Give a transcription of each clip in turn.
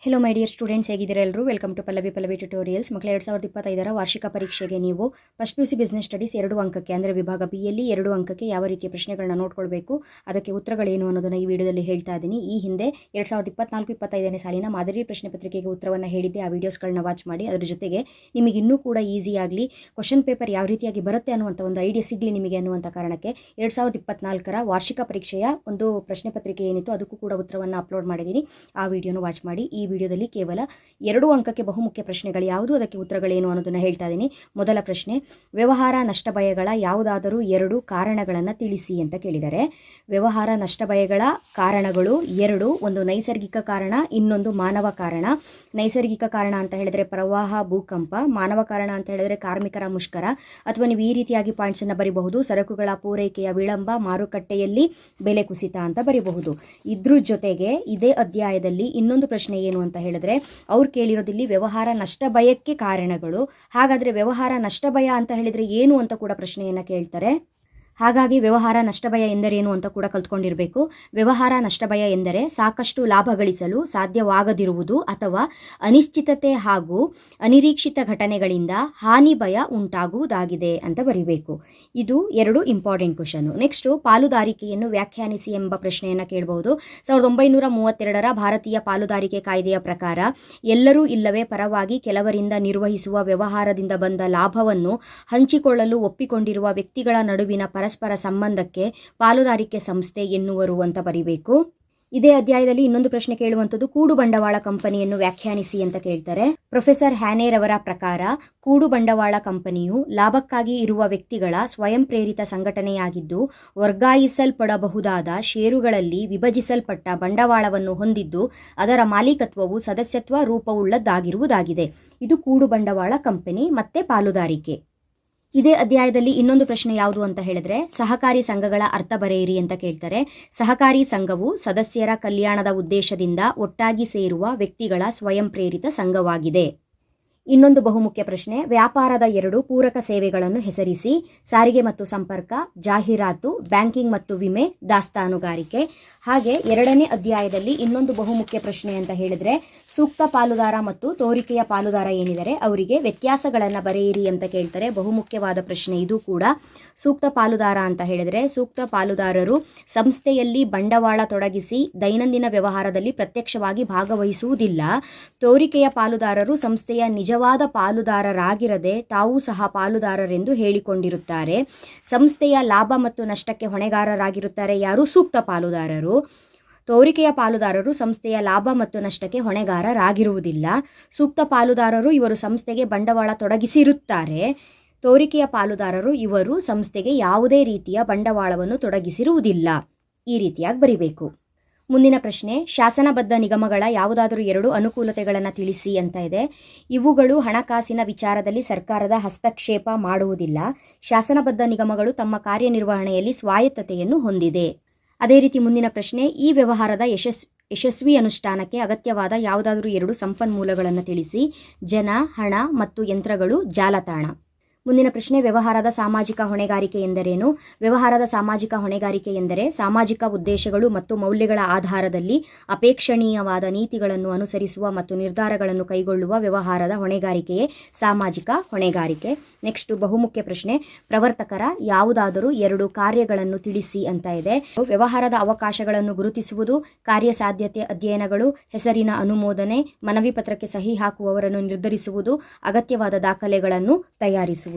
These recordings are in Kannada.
ಹೆಲೋ ಮೈ ಡಿಯರ್ ಸ್ಟೂಡೆಂಟ್ಸ್, ಹೇಗಿದ್ದೀರಾ ಎಲ್ಲರೂ? Welcome to Pallavi tutorials. ಮಕ್ಕಳ 2025ರ ವಾರ್ಷಿಕ ಪರೀಕ್ಷೆಗೆ ನೀವು ಫಸ್ಟ್ PUC ಬಿಸ್ನೆಸ್ ಸ್ಟಡೀಸ್ 2 ಅಂಕಕ್ಕೆ ಅಂದರೆ ವಿಭಾಗ ಬಿ ಯಲ್ಲಿ 2 ಅಂಕಕ್ಕೆ ಯಾವ ರೀತಿಯ ಪ್ರಶ್ನೆಗಳನ್ನ ನೋಡ್ಕೊಳ್ಬೇಕು, ಅದಕ್ಕೆ ಉತ್ತರಗಳೇನು ಅನ್ನೋದನ್ನು ಈ ವಿಡಿಯೋದಲ್ಲಿ ಹೇಳ್ತಾ ಇದ್ದೀನಿ. ಈ ಹಿಂದೆ 2024-25ನೇ ಸಾಲಿನ ಮಾದರಿ ಪ್ರಶ್ನೆ ಪತ್ರಿಕೆಗೆ ಉತ್ತರವನ್ನು ಹೇಳಿದ್ದೆ. ಆ ವಿಡಿಯೋಸ್ಗಳನ್ನ ವಾಚ್ ಮಾಡಿ. ಅದರ ಜೊತೆಗೆ ನಿಮಗೆ ಇನ್ನೂ ಕೂಡ ಈಸಿಯಾಗಲಿ ಕ್ವಶನ್ ಪೇಪರ್ ಯಾವ ರೀತಿಯಾಗಿ ಬರುತ್ತೆ ಅನ್ನುವಂಥ ಒಂದು ಐಡಿಯಾ ಸಿಗಲಿ ನಿಮಗೆ ಅನ್ನುವಂಥ ಕಾರಣಕ್ಕೆ 2024ರ ವಾರ್ಷಿಕ ಪರೀಕ್ಷೆಯ ಒಂದು ಪ್ರಶ್ನೆ ಪತ್ರಿಕೆ ಏನಿತ್ತು ಅದಕ್ಕೂ ಕೂಡ ಉತ್ತರವನ್ನು ಅಪ್ಲೋಡ್ ಮಾಡಿದ್ದೀನಿ. ಆ ವಿಡಿಯೋನ ವಾಚ್ ಮಾಡಿ. ಈ ವಿಡಿಯೋದಲ್ಲಿ ಕೇವಲ 2 ಅಂಕಕ್ಕೆ ಬಹುಮುಖ್ಯ ಪ್ರಶ್ನೆಗಳು ಯಾವುದು, ಅದಕ್ಕೆ ಉತ್ತರಗಳೇನು ಅನ್ನೋದನ್ನು ಹೇಳ್ತಾ ಇದ್ದೀನಿ. ಮೊದಲ ಪ್ರಶ್ನೆ, ವ್ಯವಹಾರ ನಷ್ಟ ಭಯಗಳ ಯಾವುದಾದರೂ 2 ಕಾರಣಗಳನ್ನು ತಿಳಿಸಿ ಅಂತ ಕೇಳಿದ್ದಾರೆ. ವ್ಯವಹಾರ ನಷ್ಟ ಭಯಗಳ ಕಾರಣಗಳು 2, ಒಂದು ನೈಸರ್ಗಿಕ ಕಾರಣ, ಇನ್ನೊಂದು ಮಾನವ ಕಾರಣ. ನೈಸರ್ಗಿಕ ಕಾರಣ ಅಂತ ಹೇಳಿದ್ರೆ ಪ್ರವಾಹ, ಭೂಕಂಪ. ಮಾನವ ಕಾರಣ ಅಂತ ಹೇಳಿದ್ರೆ ಕಾರ್ಮಿಕರ ಮುಷ್ಕರ. ಅಥವಾ ನೀವು ಈ ರೀತಿಯಾಗಿ ಪಾಯಿಂಟ್ಸ್ ಅನ್ನು ಬರೀಬಹುದು: ಸರಕುಗಳ ಪೂರೈಕೆಯ ವಿಳಂಬ, ಮಾರುಕಟ್ಟೆಯಲ್ಲಿ ಬೆಲೆ ಕುಸಿತ ಅಂತ ಬರೀಬಹುದು. ಇದ್ರ ಜೊತೆಗೆ ಇದೇ ಅಧ್ಯಾಯದಲ್ಲಿ ಇನ್ನೊಂದು ಪ್ರಶ್ನೆ ಏನು ಅಂತ ಹೇಳಿದ್ರೆ, ಅವ್ರು ಕೇಳಿರೋದಿಲ್ಲಿ ವ್ಯವಹಾರ ನಷ್ಟ ಭಯಕ್ಕೆ ಕಾರಣಗಳು. ಹಾಗಾದ್ರೆ ವ್ಯವಹಾರ ನಷ್ಟ ಭಯ ಅಂತ ಹೇಳಿದ್ರೆ ಏನು ಅಂತ ಕೂಡ ಪ್ರಶ್ನೆಯನ್ನ ಕೇಳ್ತಾರೆ. ಹಾಗಾಗಿ ವ್ಯವಹಾರ ನಷ್ಟ ಭಯ ಎಂದರೇನು ಅಂತ ಕೂಡ ಕಲ್ತ್ಕೊಂಡಿರಬೇಕು. ವ್ಯವಹಾರ ನಷ್ಟ ಭಯ ಎಂದರೆ ಸಾಕಷ್ಟು ಲಾಭ ಗಳಿಸಲು ಸಾಧ್ಯವಾಗದಿರುವುದು ಅಥವಾ ಅನಿಶ್ಚಿತತೆ ಹಾಗೂ ಅನಿರೀಕ್ಷಿತ ಘಟನೆಗಳಿಂದ ಹಾನಿ ಭಯ ಉಂಟಾಗುವುದಾಗಿದೆ ಅಂತ ಬರೀಬೇಕು. ಇದು 2 ಇಂಪಾರ್ಟೆಂಟ್ ಕ್ವಶನ್. ನೆಕ್ಸ್ಟ್, ಪಾಲುದಾರಿಕೆಯನ್ನು ವ್ಯಾಖ್ಯಾನಿಸಿ ಎಂಬ ಪ್ರಶ್ನೆಯನ್ನು ಕೇಳಬಹುದು. 1932ರ ಭಾರತೀಯ ಪಾಲುದಾರಿಕೆ ಕಾಯ್ದೆಯ ಪ್ರಕಾರ ಎಲ್ಲರೂ ಇಲ್ಲವೇ ಪರವಾಗಿ ಕೆಲವರಿಂದ ನಿರ್ವಹಿಸುವ ವ್ಯವಹಾರದಿಂದ ಬಂದ ಲಾಭವನ್ನು ಹಂಚಿಕೊಳ್ಳಲು ಒಪ್ಪಿಕೊಂಡಿರುವ ವ್ಯಕ್ತಿಗಳ ನಡುವಿನ ಪರಸ್ಪರ ಸಂಬಂಧಕ್ಕೆ ಪಾಲುದಾರಿಕೆ ಸಂಸ್ಥೆ ಎನ್ನುವರು ಅಂತ ಬರೀಬೇಕು. ಇದೇ ಅಧ್ಯಾಯದಲ್ಲಿ ಇನ್ನೊಂದು ಪ್ರಶ್ನೆ ಕೇಳುವಂಥದ್ದು, ಕೂಡು ಬಂಡವಾಳ ಕಂಪನಿಯನ್ನು ವ್ಯಾಖ್ಯಾನಿಸಿ ಅಂತ ಕೇಳ್ತಾರೆ. ಪ್ರೊಫೆಸರ್ ಹ್ಯಾನೇರ್ ಅವರ ಪ್ರಕಾರ ಕೂಡು ಬಂಡವಾಳ ಕಂಪನಿಯು ಲಾಭಕ್ಕಾಗಿ ಇರುವ ವ್ಯಕ್ತಿಗಳ ಸ್ವಯಂ ಪ್ರೇರಿತ ಸಂಘಟನೆಯಾಗಿದ್ದು, ವರ್ಗಾಯಿಸಲ್ಪಡಬಹುದಾದ ಷೇರುಗಳಲ್ಲಿ ವಿಭಜಿಸಲ್ಪಟ್ಟ ಬಂಡವಾಳವನ್ನು ಹೊಂದಿದ್ದು, ಅದರ ಮಾಲೀಕತ್ವವು ಸದಸ್ಯತ್ವ ರೂಪವುಳ್ಳದ್ದಾಗಿರುವುದಾಗಿದೆ. ಇದು ಕೂಡು ಬಂಡವಾಳ ಕಂಪನಿ ಮತ್ತೆ ಪಾಲುದಾರಿಕೆ. ಇದೇ ಅಧ್ಯಾಯದಲ್ಲಿ ಇನ್ನೊಂದು ಪ್ರಶ್ನೆ ಯಾವುದು ಅಂತ ಹೇಳಿದ್ರೆ, ಸಹಕಾರಿ ಸಂಘಗಳ ಅರ್ಥ ಬರೆಯಿರಿ ಅಂತ ಕೇಳ್ತಾರೆ. ಸಹಕಾರಿ ಸಂಘವು ಸದಸ್ಯರ ಕಲ್ಯಾಣದ ಉದ್ದೇಶದಿಂದ ಒಟ್ಟಾಗಿ ಸೇರುವ ವ್ಯಕ್ತಿಗಳ ಸ್ವಯಂ ಪ್ರೇರಿತ ಸಂಘವಾಗಿದೆ. ಇನ್ನೊಂದು ಬಹುಮುಖ್ಯ ಪ್ರಶ್ನೆ, ವ್ಯಾಪಾರದ 2 ಪೂರಕ ಸೇವೆಗಳನ್ನು ಹೆಸರಿಸಿ. ಸಾರಿಗೆ ಮತ್ತು ಸಂಪರ್ಕ, ಜಾಹೀರಾತು, ಬ್ಯಾಂಕಿಂಗ್ ಮತ್ತು ವಿಮೆ, ದಾಸ್ತಾನುಗಾರಿಕೆ. ಹಾಗೆ 2ನೇ ಅಧ್ಯಾಯದಲ್ಲಿ ಇನ್ನೊಂದು ಬಹುಮುಖ್ಯ ಪ್ರಶ್ನೆ ಅಂತ ಹೇಳಿದ್ರೆ, ಸೂಕ್ತ ಪಾಲುದಾರ ಮತ್ತು ತೋರಿಕೆಯ ಪಾಲುದಾರ ಏನಿದ್ದಾರೆ ಅವರಿಗೆ ವ್ಯತ್ಯಾಸಗಳನ್ನು ಬರೆಯಿರಿ ಅಂತ ಕೇಳ್ತಾರೆ. ಬಹುಮುಖ್ಯವಾದ ಪ್ರಶ್ನೆ ಇದು ಕೂಡ. ಸೂಕ್ತ ಪಾಲುದಾರ ಅಂತ ಹೇಳಿದ್ರೆ, ಸೂಕ್ತ ಪಾಲುದಾರರು ಸಂಸ್ಥೆಯಲ್ಲಿ ಬಂಡವಾಳ ತೊಡಗಿಸಿ ದೈನಂದಿನ ವ್ಯವಹಾರದಲ್ಲಿ ಪ್ರತ್ಯಕ್ಷವಾಗಿ ಭಾಗವಹಿಸುವುದಿಲ್ಲ. ತೋರಿಕೆಯ ಪಾಲುದಾರರು ಸಂಸ್ಥೆಯ ನಿಜವಾದ ಪಾಲುದಾರರಾಗಿರದೆ ತಾವೂ ಸಹ ಪಾಲುದಾರರೆಂದು ಹೇಳಿಕೊಂಡಿರುತ್ತಾರೆ. ಸಂಸ್ಥೆಯ ಲಾಭ ಮತ್ತು ನಷ್ಟಕ್ಕೆ ಹೊಣೆಗಾರರಾಗಿರುತ್ತಾರೆ ಯಾರು? ಸೂಕ್ತ ಪಾಲುದಾರರು. ತೋರಿಕೆಯ ಪಾಲುದಾರರು ಸಂಸ್ಥೆಯ ಲಾಭ ಮತ್ತು ನಷ್ಟಕ್ಕೆ ಹೊಣೆಗಾರರಾಗಿರುವುದಿಲ್ಲ. ಸೂಕ್ತ ಪಾಲುದಾರರು ಇವರು ಸಂಸ್ಥೆಗೆ ಬಂಡವಾಳ ತೊಡಗಿಸಿರುತ್ತಾರೆ. ತೋರಿಕೆಯ ಪಾಲುದಾರರು ಇವರು ಸಂಸ್ಥೆಗೆ ಯಾವುದೇ ರೀತಿಯ ಬಂಡವಾಳವನ್ನು ತೊಡಗಿಸಿರುವುದಿಲ್ಲ. ಈ ರೀತಿಯಾಗಿ ಬರಿಬೇಕು. ಮುಂದಿನ ಪ್ರಶ್ನೆ, ಶಾಸನಬದ್ಧ ನಿಗಮಗಳ ಯಾವುದಾದರೂ 2 ಅನುಕೂಲತೆಗಳನ್ನು ತಿಳಿಸಿ ಅಂತ ಇದೆ. ಇವುಗಳು ಹಣಕಾಸಿನ ವಿಚಾರದಲ್ಲಿ ಸರ್ಕಾರದ ಹಸ್ತಕ್ಷೇಪ ಮಾಡುವುದಿಲ್ಲ. ಶಾಸನಬದ್ಧ ನಿಗಮಗಳು ತಮ್ಮ ಕಾರ್ಯನಿರ್ವಹಣೆಯಲ್ಲಿ ಸ್ವಾಯತ್ತತೆಯನ್ನು ಹೊಂದಿದೆ. ಅದೇ ರೀತಿ ಮುಂದಿನ ಪ್ರಶ್ನೆ, ಈ ವ್ಯವಹಾರದ ಯಶಸ್ವಿ ಅನುಷ್ಠಾನಕ್ಕೆ ಅಗತ್ಯವಾದ ಯಾವುದಾದರೂ 2 ಸಂಪನ್ಮೂಲಗಳನ್ನು ತಿಳಿಸಿ. ಜನ, ಹಣ ಮತ್ತು ಯಂತ್ರಗಳು, ಜಾಲತಾಣ. ಮುಂದಿನ ಪ್ರಶ್ನೆ, ವ್ಯವಹಾರದ ಸಾಮಾಜಿಕ ಹೊಣೆಗಾರಿಕೆ ಎಂದರೇನು? ವ್ಯವಹಾರದ ಸಾಮಾಜಿಕ ಹೊಣೆಗಾರಿಕೆ ಎಂದರೆ ಸಾಮಾಜಿಕ ಉದ್ದೇಶಗಳು ಮತ್ತು ಮೌಲ್ಯಗಳ ಆಧಾರದಲ್ಲಿ ಅಪೇಕ್ಷಣೀಯವಾದ ನೀತಿಗಳನ್ನು ಅನುಸರಿಸುವ ಮತ್ತು ನಿರ್ಧಾರಗಳನ್ನು ಕೈಗೊಳ್ಳುವ ವ್ಯವಹಾರದ ಹೊಣೆಗಾರಿಕೆಯೇ ಸಾಮಾಜಿಕ ಹೊಣೆಗಾರಿಕೆ. ನೆಕ್ಸ್ಟ್ ಬಹುಮುಖ್ಯ ಪ್ರಶ್ನೆ, ಪ್ರವರ್ತಕರ ಯಾವುದಾದರೂ 2 ಕಾರ್ಯಗಳನ್ನು ತಿಳಿಸಿ ಅಂತ ಇದೆ. ವ್ಯವಹಾರದ ಅವಕಾಶಗಳನ್ನು ಗುರುತಿಸುವುದು, ಕಾರ್ಯಸಾಧ್ಯತೆ ಅಧ್ಯಯನಗಳು, ಹೆಸರಿನ ಅನುಮೋದನೆ, ಮನವಿ ಪತ್ರಕ್ಕೆ ಸಹಿ ಹಾಕುವವರನ್ನು ನಿರ್ಧರಿಸುವುದು, ಅಗತ್ಯವಾದ ದಾಖಲೆಗಳನ್ನು ತಯಾರಿಸುವುದು.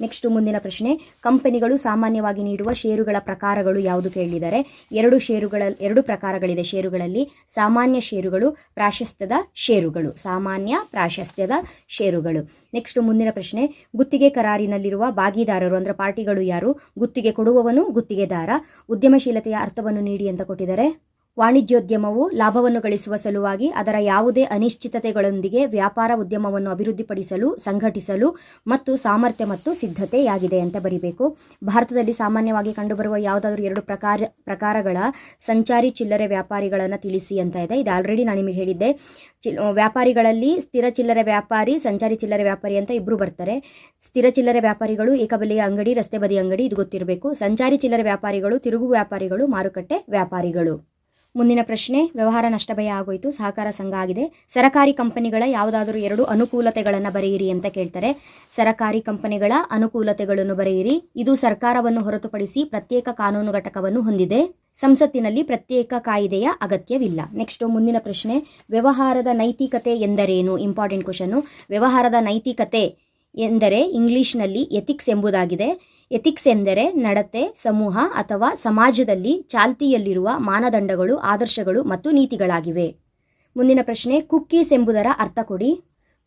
ನೆಕ್ಸ್ಟ್ ಮುಂದಿನ ಪ್ರಶ್ನೆ, ಕಂಪನಿಗಳು ಸಾಮಾನ್ಯವಾಗಿ ನೀಡುವ ಷೇರುಗಳ ಪ್ರಕಾರಗಳು ಯಾವುದು ಕೇಳಿದ್ದಾರೆ. 2 ಪ್ರಕಾರಗಳಿದೆ ಷೇರುಗಳಲ್ಲಿ. ಸಾಮಾನ್ಯ ಷೇರುಗಳು, ಪ್ರಾಶಸ್ತ್ಯದ ಷೇರುಗಳು. ಸಾಮಾನ್ಯ, ಪ್ರಾಶಸ್ತ್ಯದ ಷೇರುಗಳು. ನೆಕ್ಸ್ಟ್ ಮುಂದಿನ ಪ್ರಶ್ನೆ, ಗುತ್ತಿಗೆ ಕರಾರಿನಲ್ಲಿರುವ ಭಾಗಿದಾರರು ಅಂದ್ರೆ ಪಾರ್ಟಿಗಳು ಯಾರು? ಗುತ್ತಿಗೆ ಕೊಡುವವನು, ಗುತ್ತಿಗೆದಾರ. ಉದ್ಯಮಶೀಲತೆಯ ಅರ್ಥವನ್ನು ನೀಡಿ ಅಂತ ಕೊಟ್ಟಿದ್ದಾರೆ. ವಾಣಿಜ್ಯೋದ್ಯಮವು ಲಾಭವನ್ನು ಗಳಿಸುವ ಸಲುವಾಗಿ ಅದರ ಯಾವುದೇ ಅನಿಶ್ಚಿತತೆಗಳೊಂದಿಗೆ ವ್ಯಾಪಾರ ಉದ್ಯಮವನ್ನು ಅಭಿವೃದ್ಧಿಪಡಿಸಲು, ಸಂಘಟಿಸಲು ಮತ್ತು ಸಾಮರ್ಥ್ಯ ಮತ್ತು ಸಿದ್ಧತೆಯಾಗಿದೆ ಅಂತ ಬರೀಬೇಕು. ಭಾರತದಲ್ಲಿ ಸಾಮಾನ್ಯವಾಗಿ ಕಂಡುಬರುವ ಯಾವುದಾದ್ರೂ 2 ಪ್ರಕಾರಗಳ ಸಂಚಾರಿ ಚಿಲ್ಲರೆ ವ್ಯಾಪಾರಿಗಳನ್ನು ತಿಳಿಸಿ ಅಂತ ಇದೆ. ಇದು ಆಲ್ರೆಡಿ ನಾನು ನಿಮಗೆ ಹೇಳಿದ್ದೆ. ವ್ಯಾಪಾರಿಗಳಲ್ಲಿ ಸ್ಥಿರ ಚಿಲ್ಲರೆ ವ್ಯಾಪಾರಿ, ಸಂಚಾರಿ ಚಿಲ್ಲರೆ ವ್ಯಾಪಾರಿ ಅಂತ ಇಬ್ಬರು ಬರ್ತಾರೆ. ಸ್ಥಿರ ಚಿಲ್ಲರೆ ವ್ಯಾಪಾರಿಗಳು ಏಕಬೆಲೆಯ ಅಂಗಡಿ, ರಸ್ತೆ ಬದಿ ಅಂಗಡಿ, ಇದು ಗೊತ್ತಿರಬೇಕು. ಸಂಚಾರಿ ಚಿಲ್ಲರೆ ವ್ಯಾಪಾರಿಗಳು ತಿರುಗು ವ್ಯಾಪಾರಿಗಳು, ಮಾರುಕಟ್ಟೆ ವ್ಯಾಪಾರಿಗಳು. ಮುಂದಿನ ಪ್ರಶ್ನೆ, ವ್ಯವಹಾರ ನಷ್ಟ ಭಯ ಆಗೋಯ್ತು, ಸಹಕಾರ ಸಂಘ ಆಗಿದೆ. ಸರಕಾರಿ ಕಂಪನಿಗಳ ಯಾವುದಾದರೂ 2 ಅನುಕೂಲತೆಗಳನ್ನು ಬರೆಯಿರಿ ಅಂತ ಕೇಳ್ತಾರೆ. ಸರಕಾರಿ ಕಂಪನಿಗಳ ಅನುಕೂಲತೆಗಳನ್ನು ಬರೆಯಿರಿ. ಇದು ಸರ್ಕಾರವನ್ನು ಹೊರತುಪಡಿಸಿ ಪ್ರತ್ಯೇಕ ಕಾನೂನು ಘಟಕವನ್ನು ಹೊಂದಿದೆ. ಸಂಸತ್ತಿನಲ್ಲಿ ಪ್ರತ್ಯೇಕ ಕಾಯಿದೆಯ ಅಗತ್ಯವಿಲ್ಲ. ನೆಕ್ಸ್ಟ್ ಮುಂದಿನ ಪ್ರಶ್ನೆ, ವ್ಯವಹಾರದ ನೈತಿಕತೆ ಎಂದರೇನು? Important question. ವ್ಯವಹಾರದ ನೈತಿಕತೆ ಎಂದರೆ ಇಂಗ್ಲಿಷ್ನಲ್ಲಿ ಎಥಿಕ್ಸ್ ಎಂಬುದಾಗಿದೆ. ಎಥಿಕ್ಸ್ ಎಂದರೆ ನಡತೆ, ಸಮೂಹ ಅಥವಾ ಸಮಾಜದಲ್ಲಿ ಚಾಲ್ತಿಯಲ್ಲಿರುವ ಮಾನದಂಡಗಳು, ಆದರ್ಶಗಳು ಮತ್ತು ನೀತಿಗಳಾಗಿವೆ. ಮುಂದಿನ ಪ್ರಶ್ನೆ, ಕುಕ್ಕೀಸ್ ಎಂಬುದರ ಅರ್ಥ ಕೊಡಿ.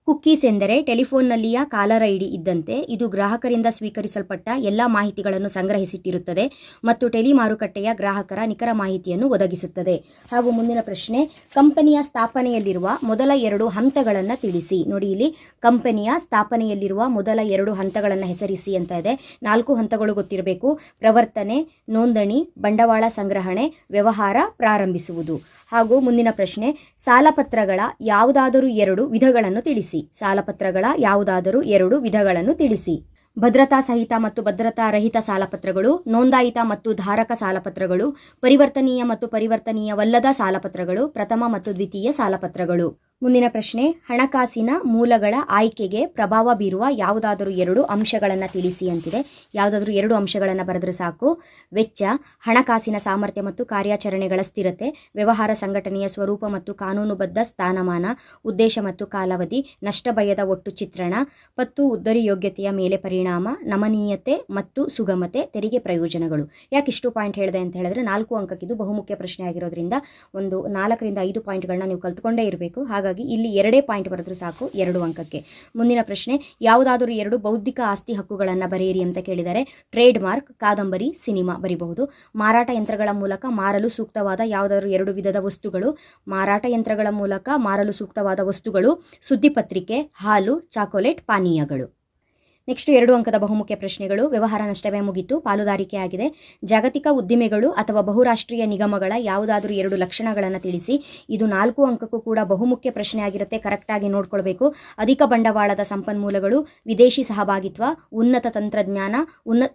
ಕುಕ್ಕೀಸ್ ಎಂದರೆ ಟೆಲಿಫೋನ್ನಲ್ಲಿಯ ಕಾಲರ್ ಐಡಿ ಇದ್ದಂತೆ ಇದು ಗ್ರಾಹಕರಿಂದ ಸ್ವೀಕರಿಸಲ್ಪಟ್ಟ ಎಲ್ಲ ಮಾಹಿತಿಗಳನ್ನು ಸಂಗ್ರಹಿಸಿಟ್ಟಿರುತ್ತದೆ ಮತ್ತು ಟೆಲಿ ಮಾರುಕಟ್ಟೆಯ ಗ್ರಾಹಕರ ನಿಖರ ಮಾಹಿತಿಯನ್ನು ಒದಗಿಸುತ್ತದೆ. ಹಾಗೂ ಮುಂದಿನ ಪ್ರಶ್ನೆ, ಕಂಪನಿಯ ಸ್ಥಾಪನೆಯಲ್ಲಿರುವ ಮೊದಲ 2 ಹಂತಗಳನ್ನು ತಿಳಿಸಿ. ನೋಡಿ, ಇಲ್ಲಿ ಕಂಪನಿಯ ಸ್ಥಾಪನೆಯಲ್ಲಿರುವ ಮೊದಲ 2 ಹಂತಗಳನ್ನು ಹೆಸರಿಸಿ ಅಂತ ಇದೆ. 4 ಹಂತಗಳು ಗೊತ್ತಿರಬೇಕು: ಪ್ರವರ್ತನೆ, ನೋಂದಣಿ, ಬಂಡವಾಳ ಸಂಗ್ರಹಣೆ, ವ್ಯವಹಾರ ಪ್ರಾರಂಭಿಸುವುದು. ಹಾಗೂ ಮುಂದಿನ ಪ್ರಶ್ನೆ, ಸಾಲಪತ್ರಗಳ ಯಾವುದಾದರೂ 2 ವಿಧಗಳನ್ನು ತಿಳಿಸಿ. ಸಾಲಪತ್ರಗಳ ಯಾವುದಾದರೂ 2 ವಿಧಗಳನ್ನು ತಿಳಿಸಿ. ಭದ್ರತಾ ಸಹಿತ ಮತ್ತು ಭದ್ರತಾ ರಹಿತ ಸಾಲಪತ್ರಗಳು, ನೋಂದಾಯಿತ ಮತ್ತು ಧಾರಕ ಸಾಲಪತ್ರಗಳು, ಪರಿವರ್ತನೀಯ ಮತ್ತು ಪರಿವರ್ತನೀಯವಲ್ಲದ ಸಾಲಪತ್ರಗಳು, ಪ್ರಥಮ ಮತ್ತು ದ್ವಿತೀಯ ಸಾಲಪತ್ರಗಳು. ಮುಂದಿನ ಪ್ರಶ್ನೆ, ಹಣಕಾಸಿನ ಮೂಲಗಳ ಆಯ್ಕೆಗೆ ಪ್ರಭಾವ ಬೀರುವ ಯಾವುದಾದರೂ 2 ಅಂಶಗಳನ್ನು ತಿಳಿಸಿ ಅಂತಿದೆ. ಯಾವುದಾದ್ರೂ 2 ಅಂಶಗಳನ್ನು ಬರೆದ್ರೆ ಸಾಕು. ವೆಚ್ಚ, ಹಣಕಾಸಿನ ಸಾಮರ್ಥ್ಯ ಮತ್ತು ಕಾರ್ಯಾಚರಣೆಗಳ ಸ್ಥಿರತೆ, ವ್ಯವಹಾರ ಸಂಘಟನೆಯ ಸ್ವರೂಪ ಮತ್ತು ಕಾನೂನುಬದ್ಧ ಸ್ಥಾನಮಾನ, ಉದ್ದೇಶ ಮತ್ತು ಕಾಲಾವಧಿ, ನಷ್ಟ ಭಯದ ಒಟ್ಟು ಚಿತ್ರಣ, ಪತ್ತು ಉದ್ದರಿ ಯೋಗ್ಯತೆಯ ಮೇಲೆ ಪರಿಣಾಮ, ನಮನೀಯತೆ ಮತ್ತು ಸುಗಮತೆ, ತೆರಿಗೆ ಪ್ರಯೋಜನಗಳು. ಯಾಕೆ ಇಷ್ಟು ಪಾಯಿಂಟ್ ಹೇಳಿದೆ ಅಂತ ಹೇಳಿದ್ರೆ 4 ಅಂಕಕ್ಕಿದು ಬಹುಮುಖ್ಯ ಪ್ರಶ್ನೆ ಆಗಿರೋದ್ರಿಂದ ಒಂದು 4 ರಿಂದ 5 ಪಾಯಿಂಟ್ಗಳನ್ನ ನೀವು ಕಲ್ತ್ಕೊಂಡೇ ಇರಬೇಕು. ಹಾಗಾಗಿ ಇಲ್ಲಿ 2 ಪಾಯಿಂಟ್ ಬರೆದ್ರೆ ಸಾಕು 2 ಅಂಕಕ್ಕೆ. ಮುಂದಿನ ಪ್ರಶ್ನೆ, ಯಾವುದಾದರೂ 2 ಬೌದ್ಧಿಕ ಆಸ್ತಿ ಹಕ್ಕುಗಳನ್ನು ಬರೆಯಿರಿ ಅಂತ ಕೇಳಿದರೆ. ಟ್ರೇಡ್ ಮಾರ್ಕ್, ಕಾದಂಬರಿ, ಸಿನಿಮಾ ಬರೀಬಹುದು. ಮಾರಾಟ ಯಂತ್ರಗಳ ಮೂಲಕ ಮಾರಲು ಸೂಕ್ತವಾದ ಯಾವುದಾದರೂ 2 ವಿಧದ ವಸ್ತುಗಳು. ಮಾರಾಟ ಯಂತ್ರಗಳ ಮೂಲಕ ಮಾರಲು ಸೂಕ್ತವಾದ ವಸ್ತುಗಳು: ಸುದ್ದಿಪತ್ರಿಕೆ, ಹಾಲು, ಚಾಕೊಲೇಟ್, ಪಾನೀಯಗಳು. ನೆಕ್ಸ್ಟ್ 2 ಅಂಕದ ಬಹುಮುಖ್ಯ ಪ್ರಶ್ನೆಗಳು. ವ್ಯವಹಾರ ನಷ್ಟವೇ ಮುಗಿತು, ಪಾಲುದಾರಿಕೆ ಆಗಿದೆ. ಜಾಗತಿಕ ಉದ್ದಿಮೆಗಳು ಅಥವಾ ಬಹುರಾಷ್ಟ್ರೀಯ ನಿಗಮಗಳ ಯಾವುದಾದರೂ 2 ಲಕ್ಷಣಗಳನ್ನು ತಿಳಿಸಿ. ಇದು 4 ಅಂಕಕ್ಕೂ ಕೂಡ ಬಹುಮುಖ್ಯ ಪ್ರಶ್ನೆ ಆಗಿರುತ್ತೆ, ಕರೆಕ್ಟಾಗಿ ನೋಡ್ಕೊಳ್ಬೇಕು. ಅಧಿಕ ಬಂಡವಾಳದ ಸಂಪನ್ಮೂಲಗಳು, ವಿದೇಶಿ ಸಹಭಾಗಿತ್ವ, ಉನ್ನತ ತಂತ್ರಜ್ಞಾನ,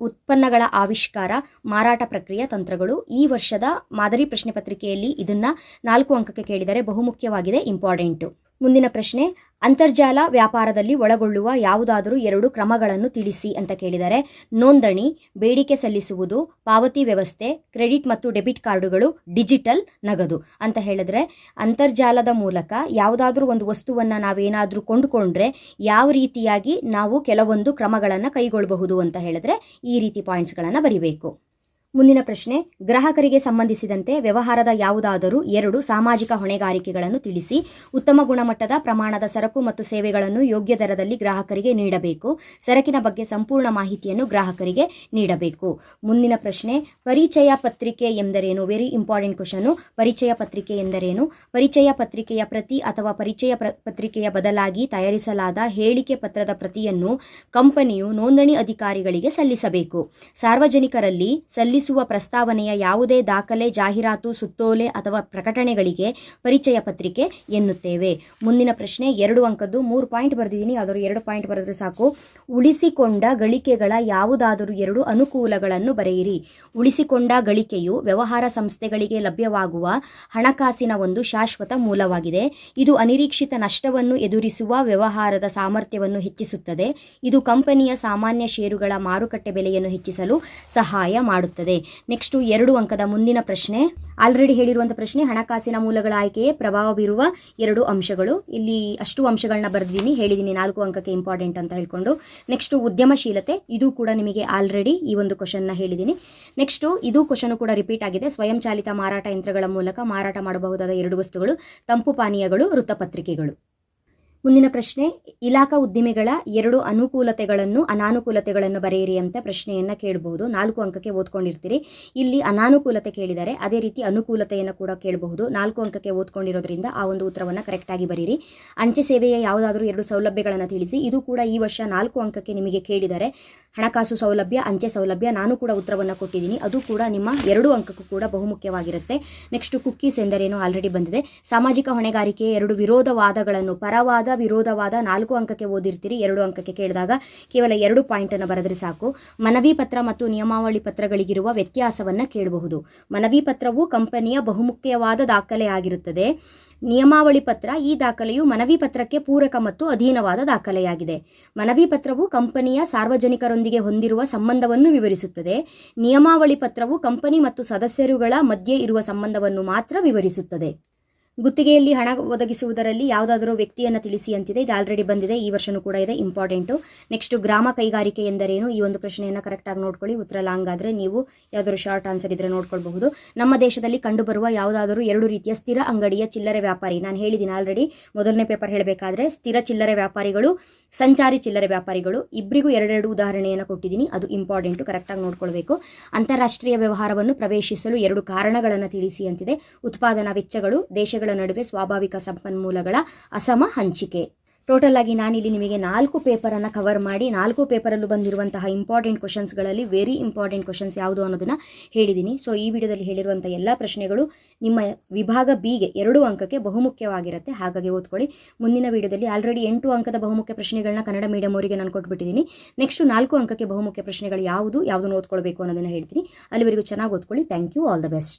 ಉತ್ಪನ್ನಗಳ ಆವಿಷ್ಕಾರ, ಮಾರಾಟ ಪ್ರಕ್ರಿಯೆ ತಂತ್ರಗಳು. ಈ ವರ್ಷದ ಮಾದರಿ ಪ್ರಶ್ನೆ ಪತ್ರಿಕೆಯಲ್ಲಿ ಇದನ್ನ 4 ಅಂಕಕ್ಕೆ ಕೇಳಿದರೆ ಬಹುಮುಖ್ಯವಾಗಿದೆ, ಇಂಪಾರ್ಟೆಂಟು. ಮುಂದಿನ ಪ್ರಶ್ನೆ, ಅಂತರ್ಜಾಲ ವ್ಯಾಪಾರದಲ್ಲಿ ಒಳಗೊಳ್ಳುವ ಯಾವುದಾದರೂ 2 ಕ್ರಮಗಳನ್ನು ತಿಳಿಸಿ ಅಂತ ಕೇಳಿದರೆ. ನೋಂದಣಿ, ಬೇಡಿಕೆ ಸಲ್ಲಿಸುವುದು, ಪಾವತಿ ವ್ಯವಸ್ಥೆ, ಕ್ರೆಡಿಟ್ ಮತ್ತು ಡೆಬಿಟ್ ಕಾರ್ಡುಗಳು, ಡಿಜಿಟಲ್ ನಗದು ಅಂತ ಹೇಳಿದ್ರೆ ಅಂತರ್ಜಾಲದ ಮೂಲಕ ಯಾವುದಾದ್ರೂ ಒಂದು ವಸ್ತುವನ್ನು ನಾವೇನಾದರೂ ಕೊಂಡುಕೊಂಡ್ರೆ ಯಾವ ರೀತಿಯಾಗಿ ನಾವು ಕೆಲವೊಂದು ಕ್ರಮಗಳನ್ನು ಕೈಗೊಳ್ಳಬಹುದು ಅಂತ ಹೇಳಿದ್ರೆ ಈ ರೀತಿ ಪಾಯಿಂಟ್ಸ್ಗಳನ್ನು ಬರಿಬೇಕು. ಮುಂದಿನ ಪ್ರಶ್ನೆ, ಗ್ರಾಹಕರಿಗೆ ಸಂಬಂಧಿಸಿದಂತೆ ವ್ಯವಹಾರದ ಯಾವುದಾದರೂ 2 ಸಾಮಾಜಿಕ ಹೊಣೆಗಾರಿಕೆಗಳನ್ನು ತಿಳಿಸಿ. ಉತ್ತಮ ಗುಣಮಟ್ಟದ ಪ್ರಮಾಣದ ಸರಕು ಮತ್ತು ಸೇವೆಗಳನ್ನು ಯೋಗ್ಯ ದರದಲ್ಲಿ ಗ್ರಾಹಕರಿಗೆ ನೀಡಬೇಕು. ಸರಕಿನ ಬಗ್ಗೆ ಸಂಪೂರ್ಣ ಮಾಹಿತಿಯನ್ನು ಗ್ರಾಹಕರಿಗೆ ನೀಡಬೇಕು. ಮುಂದಿನ ಪ್ರಶ್ನೆ, ಪರಿಚಯ ಪತ್ರಿಕೆ ಎಂದರೇನು? Very important question. ಪರಿಚಯ ಪತ್ರಿಕೆ ಎಂದರೇನು? ಪರಿಚಯ ಪತ್ರಿಕೆಯ ಪ್ರತಿ ಅಥವಾ ಪರಿಚಯ ಪತ್ರಿಕೆಯ ಬದಲಾಗಿ ತಯಾರಿಸಲಾದ ಹೇಳಿಕೆ ಪತ್ರದ ಪ್ರತಿಯನ್ನು ಕಂಪನಿಯು ನೋಂದಣಿ ಅಧಿಕಾರಿಗಳಿಗೆ ಸಲ್ಲಿಸಬೇಕು. ಸಾರ್ವಜನಿಕರಲ್ಲಿ ಸಲ್ಲಿಸುವ ಪ್ರಸ್ತಾವನೆಯ ಯಾವುದೇ ದಾಖಲೆ, ಜಾಹೀರಾತು, ಸುತ್ತೋಲೆ ಅಥವಾ ಪ್ರಕಟಣೆಗಳಿಗೆ ಪರಿಚಯ ಪತ್ರಿಕೆ ಎನ್ನುತ್ತೇವೆ. ಮುಂದಿನ ಪ್ರಶ್ನೆ 2 ಅಂಕದ್ದು, 3 ಪಾಯಿಂಟ್ ಬರೆದಿದ್ದೀನಿ, ಅದರ 2 ಪಾಯಿಂಟ್ ಬರೆದ್ರೆ ಸಾಕು. ಉಳಿಸಿಕೊಂಡ ಗಳಿಕೆಗಳ ಯಾವುದಾದರೂ 2 ಅನುಕೂಲಗಳನ್ನು ಬರೆಯಿರಿ. ಉಳಿಸಿಕೊಂಡ ಗಳಿಕೆಯು ವ್ಯವಹಾರ ಸಂಸ್ಥೆಗಳಿಗೆ ಲಭ್ಯವಾಗುವ ಹಣಕಾಸಿನ ಒಂದು ಶಾಶ್ವತ ಮೂಲವಾಗಿದೆ. ಇದು ಅನಿರೀಕ್ಷಿತ ನಷ್ಟವನ್ನು ಎದುರಿಸುವ ವ್ಯವಹಾರದ ಸಾಮರ್ಥ್ಯವನ್ನು ಹೆಚ್ಚಿಸುತ್ತದೆ. ಇದು ಕಂಪನಿಯ ಸಾಮಾನ್ಯ ಷೇರುಗಳ ಮಾರುಕಟ್ಟೆ ಬೆಲೆಯನ್ನು ಹೆಚ್ಚಿಸಲು ಸಹಾಯ ಮಾಡುತ್ತದೆ. ನೆಕ್ಸ್ಟ್ 2 ಅಂಕದ ಮುಂದಿನ ಪ್ರಶ್ನೆ, ಆಲ್ರೆಡಿ ಹೇಳಿರುವಂಥ ಪ್ರಶ್ನೆ, ಹಣಕಾಸಿನ ಮೂಲಗಳ ಆಯ್ಕೆಯೇ ಪ್ರಭಾವ ಬೀರುವ 2 ಅಂಶಗಳು. ಇಲ್ಲಿ ಅಷ್ಟು ಅಂಶಗಳನ್ನ ಬರೆದಿದ್ದೀನಿ, ಹೇಳಿದ್ದೀನಿ 4 ಅಂಕಕ್ಕೆ ಇಂಪಾರ್ಟೆಂಟ್ ಅಂತ ಹೇಳ್ಕೊಂಡು. ನೆಕ್ಸ್ಟ್ ಉದ್ಯಮಶೀಲತೆ, ಇದು ಕೂಡ ನಿಮಗೆ ಆಲ್ರೆಡಿ ಈ ಒಂದು ಕ್ವಶನ್ನ ಹೇಳಿದ್ದೀನಿ. ನೆಕ್ಸ್ಟ್ ಇದು ಕ್ವಶನ್ ಕೂಡ ರಿಪೀಟ್ ಆಗಿದೆ. ಸ್ವಯಂಚಾಲಿತ ಮಾರಾಟ ಯಂತ್ರಗಳ ಮೂಲಕ ಮಾರಾಟ ಮಾಡಬಹುದಾದ 2 ವಸ್ತುಗಳು: ತಂಪು ಪಾನೀಯಗಳು, ವೃತ್ತಪತ್ರಿಕೆಗಳು. ಮುಂದಿನ ಪ್ರಶ್ನೆ, ಇಲಾಖಾ ಉದ್ದಿಮೆಗಳ 2 ಅನುಕೂಲತೆಗಳನ್ನು ಅನಾನುಕೂಲತೆಗಳನ್ನು ಬರೆಯಿರಿ ಅಂತ ಪ್ರಶ್ನೆಯನ್ನು ಕೇಳಬಹುದು. 4 ಅಂಕಕ್ಕೆ ಓದ್ಕೊಂಡಿರ್ತೀರಿ. ಇಲ್ಲಿ ಅನಾನುಕೂಲತೆ ಕೇಳಿದರೆ ಅದೇ ರೀತಿ ಅನುಕೂಲತೆಯನ್ನು ಕೂಡ ಕೇಳಬಹುದು. 4 ಅಂಕಕ್ಕೆ ಓದ್ಕೊಂಡಿರೋದ್ರಿಂದ ಆ ಒಂದು ಉತ್ತರವನ್ನು ಕರೆಕ್ಟಾಗಿ ಬರೀರಿ. ಅಂಚೆ ಸೇವೆಯ ಯಾವುದಾದ್ರೂ 2 ಸೌಲಭ್ಯಗಳನ್ನು ತಿಳಿಸಿ. ಇದು ಕೂಡ ಈ ವರ್ಷ 4 ಅಂಕಕ್ಕೆ ನಿಮಗೆ ಕೇಳಿದರೆ. ಹಣಕಾಸು ಸೌಲಭ್ಯ, ಅಂಚೆ ಸೌಲಭ್ಯ, ನಾನು ಕೂಡ ಉತ್ತರವನ್ನು ಕೊಟ್ಟಿದ್ದೀನಿ, ಅದು ಕೂಡ ನಿಮ್ಮ 2 ಅಂಕಕ್ಕೂ ಕೂಡ ಬಹುಮುಖ್ಯವಾಗಿರುತ್ತೆ. ನೆಕ್ಸ್ಟ್ ಕುಕ್ಕೀಸ್ ಎಂದರೇನು ಆಲ್ರೆಡಿ ಬಂದಿದೆ. ಸಾಮಾಜಿಕ ಹೊಣೆಗಾರಿಕೆಯ 2 ವಿರೋಧವಾದಗಳನ್ನು, ಪರವಾದ ವಿರೋಧವಾದ 4 ಅಂಕಕ್ಕೆ ಓದಿರ್ತೀರಿ, 2 ಅಂಕಕ್ಕೆ ಕೇಳಿದಾಗ ಕೇವಲ 2 ಪಾಯಿಂಟನ್ನು ಬರೆದರೆ ಸಾಕು. ಮನವಿ ಪತ್ರ ಮತ್ತು ನಿಯಮಾವಳಿ ಪತ್ರಗಳಿಗಿರುವ ವ್ಯತ್ಯಾಸವನ್ನು ಕೇಳಬಹುದು. ಮನವಿ ಪತ್ರವು ಕಂಪನಿಯ ಬಹುಮುಖ್ಯವಾದ ದಾಖಲೆ ಆಗಿರುತ್ತದೆ. ನಿಯಮಾವಳಿ ಪತ್ರ, ಈ ದಾಖಲೆಯು ಮನವಿ ಪತ್ರಕ್ಕೆ ಪೂರಕ ಮತ್ತು ಅಧೀನವಾದ ದಾಖಲೆಯಾಗಿದೆ. ಮನವಿ ಪತ್ರವು ಕಂಪನಿಯ ಸಾರ್ವಜನಿಕರೊಂದಿಗೆ ಹೊಂದಿರುವ ಸಂಬಂಧವನ್ನು ವಿವರಿಸುತ್ತದೆ. ನಿಯಮಾವಳಿ ಪತ್ರವು ಕಂಪನಿ ಮತ್ತು ಸದಸ್ಯರುಗಳ ಮಧ್ಯೆ ಇರುವ ಸಂಬಂಧವನ್ನು ಮಾತ್ರ ವಿವರಿಸುತ್ತದೆ. ಗುತ್ತಿಗೆಯಲ್ಲಿ ಹಣ ಒದಗಿಸುವುದರಲ್ಲಿ ಯಾವುದಾದರೂ ವ್ಯಕ್ತಿಯನ್ನು ತಿಳಿಸಿ ಅಂತಿದೆ. ಇದು ಆಲ್ರೆಡಿ ಬಂದಿದೆ, ಈ ವರ್ಷನೂ ಕೂಡ ಇದೆ, ಇಂಪಾರ್ಟೆಂಟು. ನೆಕ್ಸ್ಟ್ ಗ್ರಾಮ ಕೈಗಾರಿಕೆ ಎಂದರೇನು, ಈ ಒಂದು ಪ್ರಶ್ನೆಯನ್ನು ಕರೆಕ್ಟಾಗಿ ನೋಡ್ಕೊಳ್ಳಿ. ಉತ್ತರ ಲಾಂಗ್ ಆದರೆ ನೀವು ಯಾವುದಾದ್ರು ಶಾರ್ಟ್ ಆನ್ಸರ್ ಇದ್ದರೆ ನೋಡ್ಕೊಳ್ಬಹುದು. ನಮ್ಮ ದೇಶದಲ್ಲಿ ಕಂಡುಬರುವ ಯಾವುದಾದರೂ 2 ರೀತಿಯ ಸ್ಥಿರ ಅಂಗಡಿಯ ಚಿಲ್ಲರೆ ವ್ಯಾಪಾರಿ. ನಾನು ಹೇಳಿದ್ದೀನಿ ಆಲ್ರೆಡಿ ಮೊದಲನೇ ಪೇಪರ್ ಹೇಳಬೇಕಾದ್ರೆ, ಸ್ಥಿರ ಚಿಲ್ಲರೆ ವ್ಯಾಪಾರಿಗಳು, ಸಂಚಾರಿ ಚಿಲ್ಲರೆ ವ್ಯಾಪಾರಿಗಳು, ಇಬ್ಬರಿಗೂ 2 ಉದಾಹರಣೆಯನ್ನು ಕೊಟ್ಟಿದ್ದೀನಿ. ಅದು ಇಂಪಾರ್ಟೆಂಟು, ಕರೆಕ್ಟಾಗಿ ನೋಡ್ಕೊಳ್ಬೇಕು. ಅಂತಾರಾಷ್ಟ್ರೀಯ ವ್ಯವಹಾರವನ್ನು ಪ್ರವೇಶಿಸಲು 2 ಕಾರಣಗಳನ್ನು ತಿಳಿಸಿ ಅಂತಿದೆ. ಉತ್ಪಾದನಾ ವೆಚ್ಚಗಳು, ದೇಶಗಳ ನಡುವೆ ಸ್ವಾಭಾವಿಕ ಸಂಪನ್ಮೂಲಗಳ ಅಸಮ ಹಂಚಿಕೆ. ಟೋಟಲ್ ಆಗಿ ನಾನಿಲ್ಲಿ ನಿಮಗೆ 4 ಪೇಪರನ್ನು ಕವರ್ ಮಾಡಿ 4 ಪೇಪರಲ್ಲೂ ಬಂದಿರುವಂತಹ ಇಂಪಾರ್ಟೆಂಟ್ ಕ್ವಶನ್ಸ್ಗಳಲ್ಲಿ ವೆರಿ ಇಂಪಾರ್ಟೆಂಟ್ ಕ್ವಶನ್ಸ್ ಯಾವುದು ಅನ್ನೋದನ್ನು ಹೇಳಿದ್ದೀನಿ. ಸೊ ಈ ವಿಡಿಯೋದಲ್ಲಿ ಹೇಳಿರುವಂಥ ಎಲ್ಲ ಪ್ರಶ್ನೆಗಳು ನಿಮ್ಮ ವಿಭಾಗ ಬಿಗೆ 2 ಅಂಕಕ್ಕೆ ಬಹುಮುಖ್ಯವಾಗಿರುತ್ತೆ, ಹಾಗಾಗಿ ಓದ್ಕೊಳ್ಳಿ. ಮುಂದಿನ ವಿಡಿಯೋದಲ್ಲಿ ಆಲ್ರೆಡಿ 8 ಅಂಕದ ಬಹುಮುಖ್ಯ ಪ್ರಶ್ನೆಗಳನ್ನ ಕನ್ನಡ ಮೀಡಿಯಂ ಅವರಿಗೆ ನಾನು ಕೊಟ್ಬಿಟ್ಟಿದ್ದೀನಿ. ನೆಕ್ಸ್ಟ್ 4 ಅಂಕಕ್ಕೆ ಬಹುಮುಖ್ಯ ಪ್ರಶ್ನೆಗಳು ಯಾವುದನ್ನು ಓದ್ಕೊಳ್ಬೇಕು ಅನ್ನೋದನ್ನು ಹೇಳ್ತೀನಿ. ಅಲ್ಲಿವರೆಗೂ ಚೆನ್ನಾಗಿ ಓದ್ಕೊಳ್ಳಿ. Thank you, all the best.